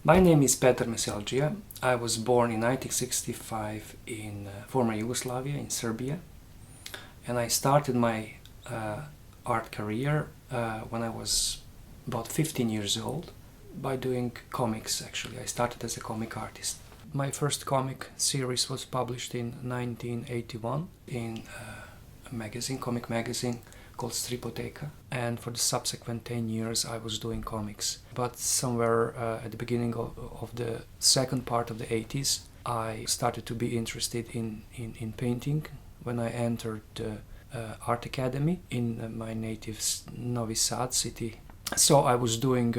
My name is Petar Meseldžija. I was born in 1965 in former Yugoslavia, in Serbia. And I started my art career when I was about 15 years old by doing comics, actually. I started as a comic artist. My first comic series was published in 1981 in a magazine, comic magazine called Stripoteka, and for the subsequent 10 years I was doing comics. But somewhere at the beginning of the second part of the 80s I started to be interested in painting when I entered the art academy in my native Novi Sad city. So I was doing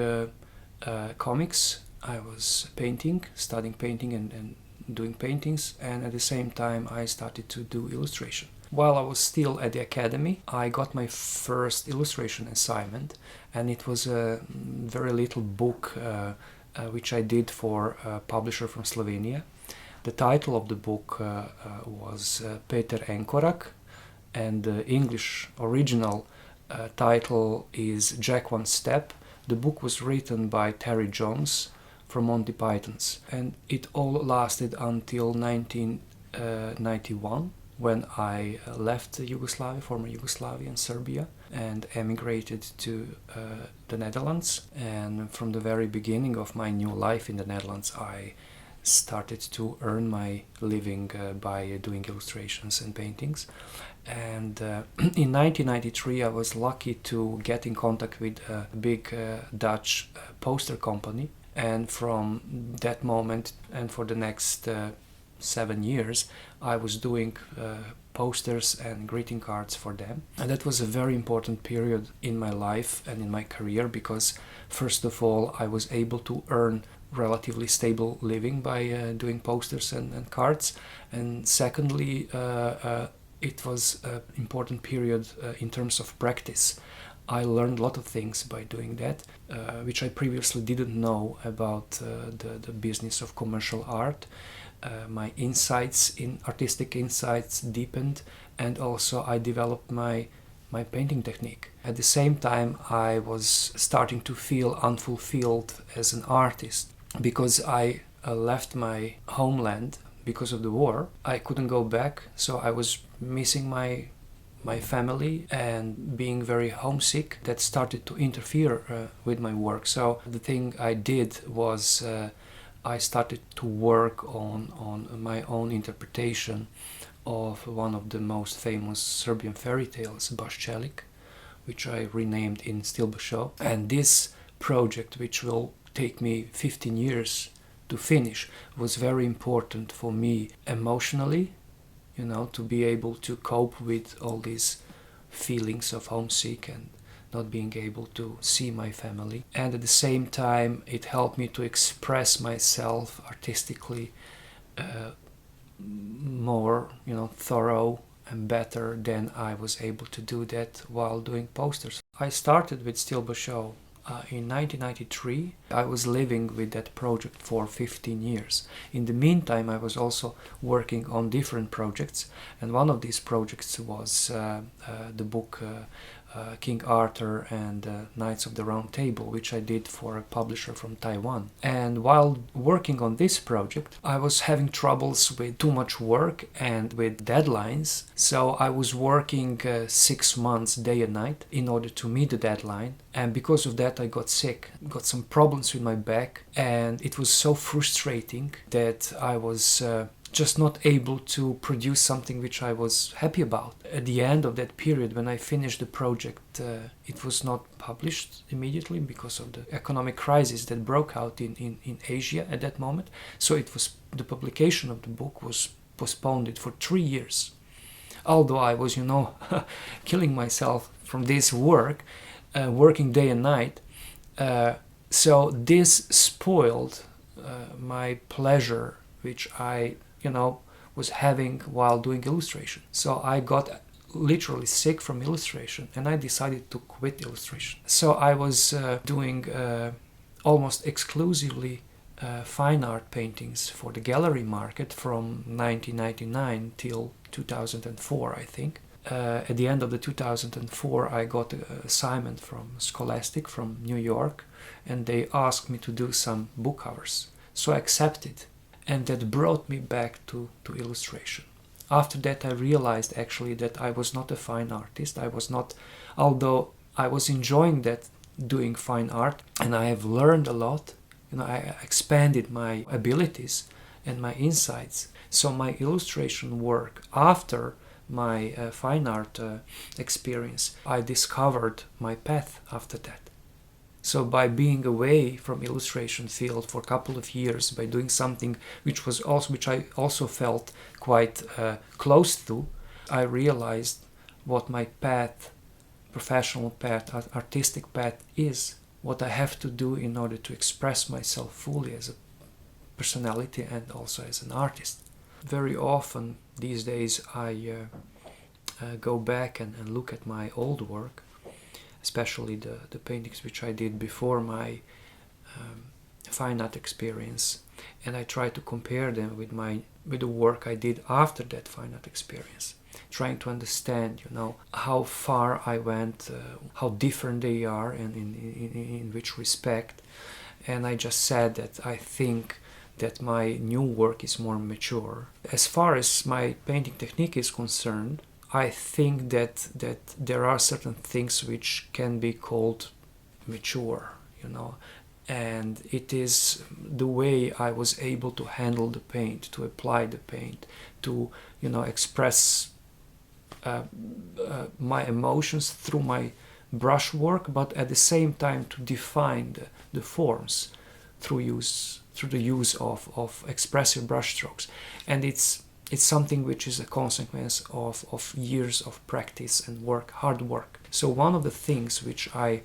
comics, I was painting, studying painting and doing paintings, and at the same time I started to do illustration. While I was still at the academy, I got my first illustration assignment, and it was a very little book which I did for a publisher from Slovenia. The title of the book was Peter Enkorak, and the English original title is Jack One Step. The book was written by Terry Jones from Monty Pythons, and it all lasted until 1991. When I left Yugoslavia, former Yugoslavia and Serbia, and emigrated to the Netherlands. And from the very beginning of my new life in the Netherlands, I started to earn my living by doing illustrations and paintings. And in 1993 I was lucky to get in contact with a big Dutch poster company, and from that moment and for the next 7 years I was doing posters and greeting cards for them. And that was a very important period in my life and in my career, because first of all I was able to earn relatively stable living by doing posters and cards, and secondly it was an important period in terms of practice. I learned a lot of things by doing that, which I previously didn't know about the business of commercial art. My artistic insights deepened, and also I developed my painting technique. At the same time I was starting to feel unfulfilled as an artist, because I left my homeland because of the war. I couldn't go back, so I was missing my family and being very homesick. That started to interfere with my work. So the thing I did was I started to work on my own interpretation of one of the most famous Serbian fairy tales, Bashaw, which I renamed in still Bashaw. And this project, which will take me 15 years to finish, was very important for me emotionally, to be able to cope with all these feelings of homesick and not being able to see my family. And at the same time it helped me to express myself artistically more thorough and better than I was able to do that while doing posters. I started with Still Bashaw in 1993. I was living with that project for 15 years. In the meantime I was also working on different projects, and one of these projects was the book King Arthur and Knights of the Round Table, which I did for a publisher from Taiwan. And while working on this project I was having troubles with too much work and with deadlines, so I was working 6 months day and night in order to meet the deadline, and because of that I got sick, got some problems with my back, and it was so frustrating that I was just not able to produce something which I was happy about. At the end of that period, when I finished the project, it was not published immediately because of the economic crisis that broke out in Asia at that moment. So the publication of the book was postponed for 3 years. Although I was, killing myself from this work, working day and night. So this spoiled my pleasure, which I was having while doing illustration. So I got literally sick from illustration, and I decided to quit illustration. So I was doing almost exclusively fine art paintings for the gallery market from 1999 till 2004, I think. At the end of the 2004 I got an assignment from Scholastic from New York and they asked me to do some book covers. So I accepted, and that brought me back to illustration. After that, I realized actually that I was not a fine artist. I was not, although I was enjoying that, doing fine art, and I have learned a lot. I expanded my abilities and my insights. So my illustration work after my fine art experience, I discovered my path after that. So by being away from illustration field for a couple of years, by doing something which I also felt quite close to, I realized what my path, professional path, artistic path is, what I have to do in order to express myself fully as a personality and also as an artist. Very often these days I go back and look at my old work, especially the paintings which I did before my fine art experience, and I try to compare them with the work I did after that fine art experience, trying to understand, how far I went, how different they are, and in which respect. And I just said that I think that my new work is more mature. As far as my painting technique is concerned, I think that there are certain things which can be called mature, and it is the way I was able to handle the paint, to apply the paint, to express my emotions through my brushwork, but at the same time to define the forms through the use of expressive brushstrokes. And it's something which is a consequence of years of practice and work, hard work. So one of the things which I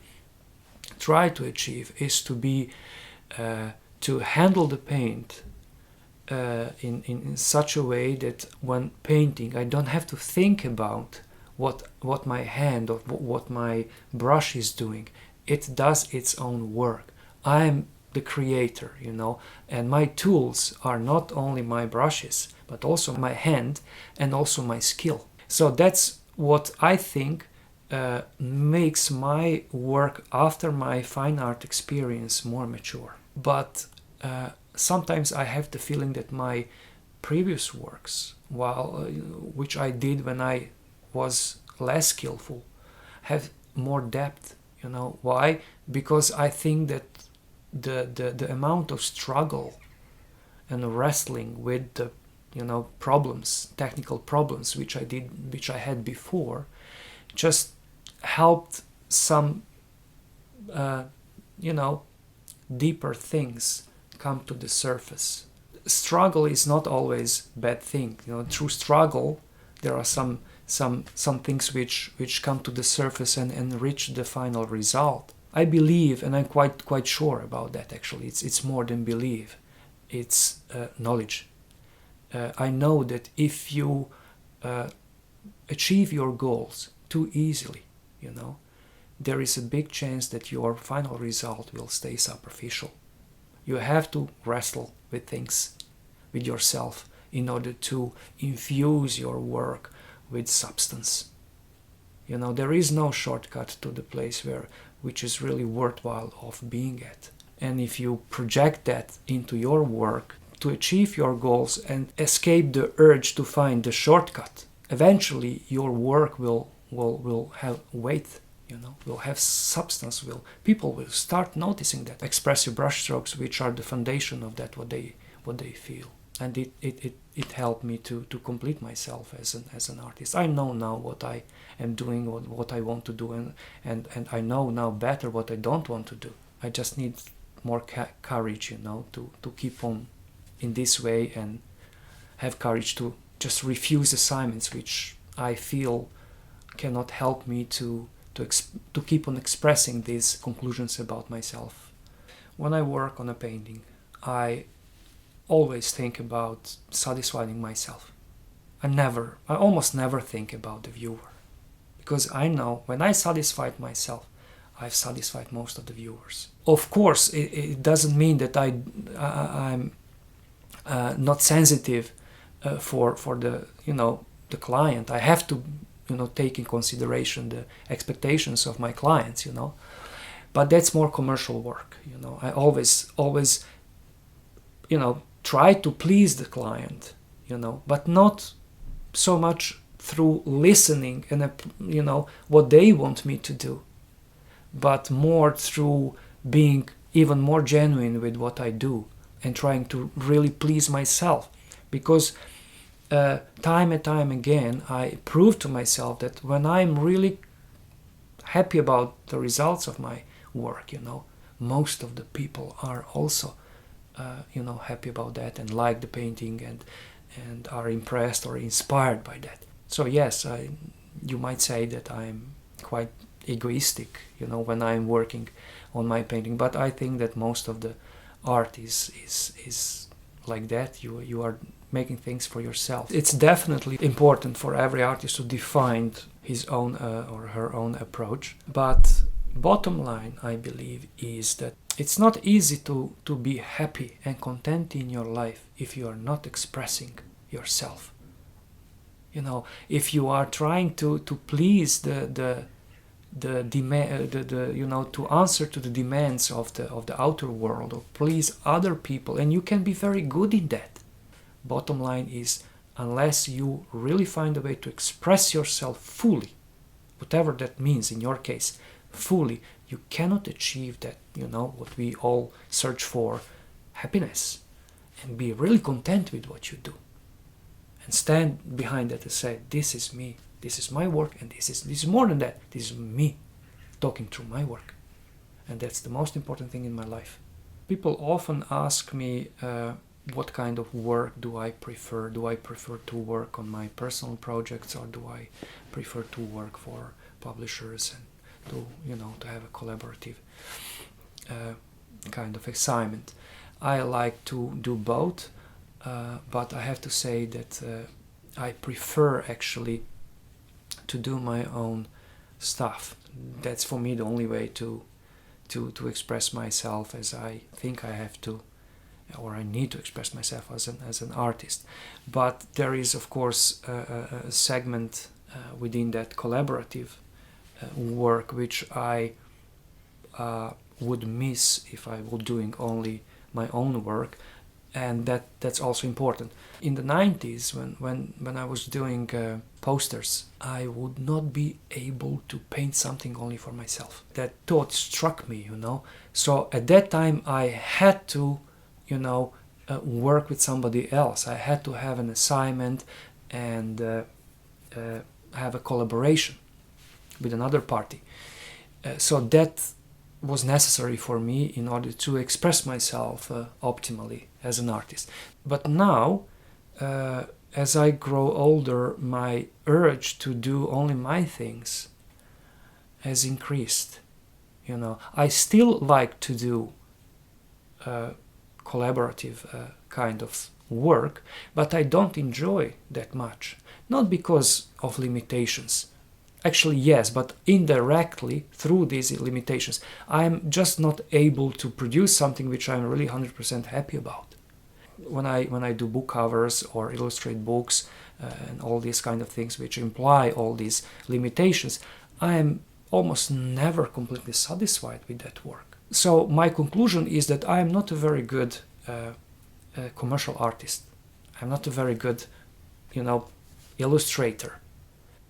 try to achieve is to handle the paint in such a way that when painting I don't have to think about what my hand or what my brush is doing. It does its own work. I'm the creator, and my tools are not only my brushes, but also my hand and also my skill. So that's what I think makes my work after my fine art experience more mature. But sometimes I have the feeling that my previous works, which I did when I was less skillful, have more depth. Why? Because I think that the amount of struggle and wrestling with the problems, technical problems which I had before, just helped some deeper things come to the surface. Struggle is not always a bad thing. Through struggle there are some things which come to the surface and reach the final result. I believe, and I'm quite sure about that actually, it's more than belief, it's knowledge. I know that if you achieve your goals too easily, there is a big chance that your final result will stay superficial. You have to wrestle with things, with yourself, in order to infuse your work with substance. There is no shortcut to the place which is really worthwhile of being at. And if you project that into your work to achieve your goals and escape the urge to find the shortcut, eventually your work will have weight, will have substance. People will start noticing that expressive brushstrokes, which are the foundation of that, what they feel. And it helped me to complete myself as an artist. I know now what I am doing, what I want to do, and I know now better what I don't want to do. I just need more courage, to keep on in this way, and have courage to just refuse assignments which I feel cannot help me to keep on expressing these conclusions about myself. When I work on a painting, I always think about satisfying myself. I almost never think about the viewer, because I know when I satisfied myself, I've satisfied most of the viewers. Of course, it doesn't mean that I'm not sensitive for the client. I have to take in consideration the expectations of my clients, but that's more commercial work. I always try to please the client, but not so much through listening and what they want me to do, but more through being even more genuine with what I do and trying to really please myself. Because time and time again I prove to myself that when I'm really happy about the results of my work, most of the people are also happy about that and like the painting and are impressed or inspired by that. So yes, you might say that I'm quite egoistic, when I'm working on my painting, but I think that most of the art is like that. You are making things for yourself. It's definitely important for every artist to define his own or her own approach, but bottom line, I believe, is that it's not easy to be happy and content in your life if you are not expressing yourself. If you are trying to please the demand, to answer to the demands of the outer world, or please other people, and you can be very good in that. Bottom line is, unless you really find a way to express yourself fully, whatever that means in your case, fully, you cannot achieve that, what we all search for, happiness, and be really content with what you do. And stand behind that and say, this is me, this is my work, and this is more than that, this is me talking through my work. And that's the most important thing in my life. People often ask me what kind of work do I prefer. Do I prefer to work on my personal projects, or do I prefer to work for publishers and to have a collaborative kind of assignment? I like to do both, but I have to say that I prefer actually to do my own stuff. That's for me the only way to express myself as I think I have to, or I need to express myself as an artist. But there is, of course, a segment within that collaborative work which I would miss if I were doing only my own work, and that's also important. In the 90s, when I was doing posters, I would not be able to paint something only for myself. That thought struck me, So at that time I had to, work with somebody else. I had to have an assignment and have a collaboration with another party. So that was necessary for me in order to express myself optimally as an artist. But now, as I grow older, my urge to do only my things has increased. I still like to do collaborative kind of work, but I don't enjoy that much. Not because of limitations. Actually, yes, but indirectly through these limitations, I'm just not able to produce something which I'm really 100% happy about. When I do book covers or illustrate books and all these kind of things which imply all these limitations, I am almost never completely satisfied with that work. So my conclusion is that I am not a very good commercial artist. I'm not a very good, illustrator.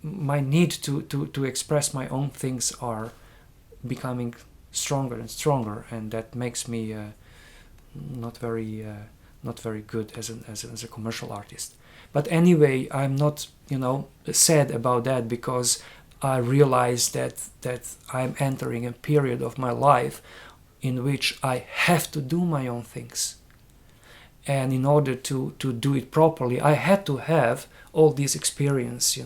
My need to express my own things are becoming stronger and stronger, and that makes me not very good as a commercial artist. But anyway, I'm not sad about that, because I realize that I'm entering a period of my life in which I have to do my own things. And in order to do it properly, I had to have all this experience,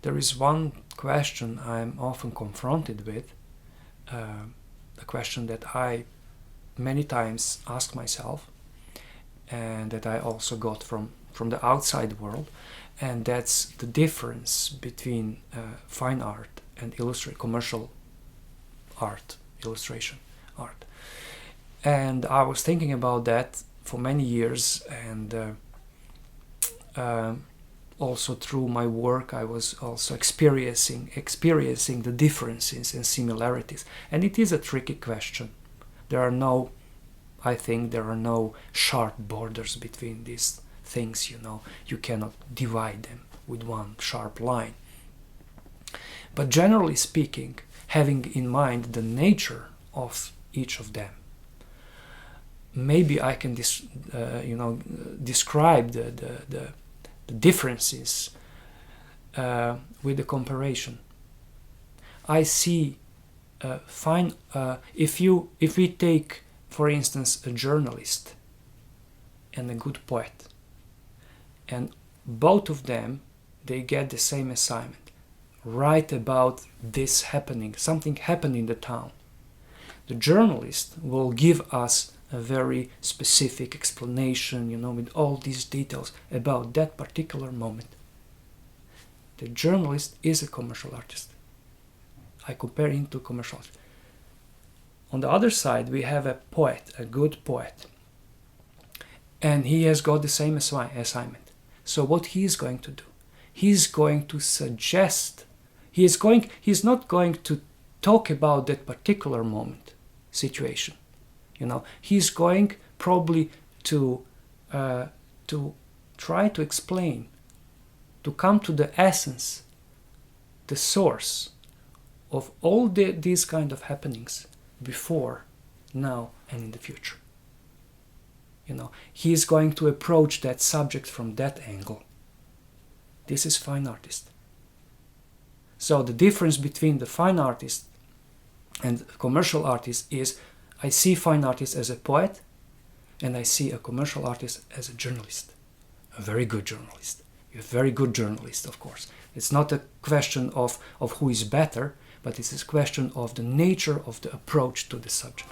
There is one question I'm often confronted with, a question that I many times ask myself, and that I also got from the outside world, and that's the difference between fine art and commercial art, illustration art. And I was thinking about that for many years, and also through my work I was also experiencing the differences and similarities. And it is a tricky question. I think there are no sharp borders between these things, You cannot divide them with one sharp line. But generally speaking, having in mind the nature of each of them, maybe I can describe the differences with the comparison. I see if we take, for instance, a journalist and a good poet, and both of them, they get the same assignment: write about this happening, something happened in the town. The journalist will give us a very specific explanation, with all these details about that particular moment. The journalist is a commercial artist. I compare him to a commercial artist. On the other side, we have a poet, a good poet, and he has got the same assignment. So what he is going to do? He's going to suggest, he's not going to talk about that particular moment, situation. He's going probably to try to explain, to come to the essence, the source of all these kind of happenings before, now, and in the future. He's going to approach that subject from that angle. This is fine artist. So the difference between the fine artist and commercial artist is, I see fine artist as a poet, and I see a commercial artist as a journalist, a very good journalist. You're a very good journalist, of course. It's not a question of who is better, but it's a question of the nature of the approach to the subject.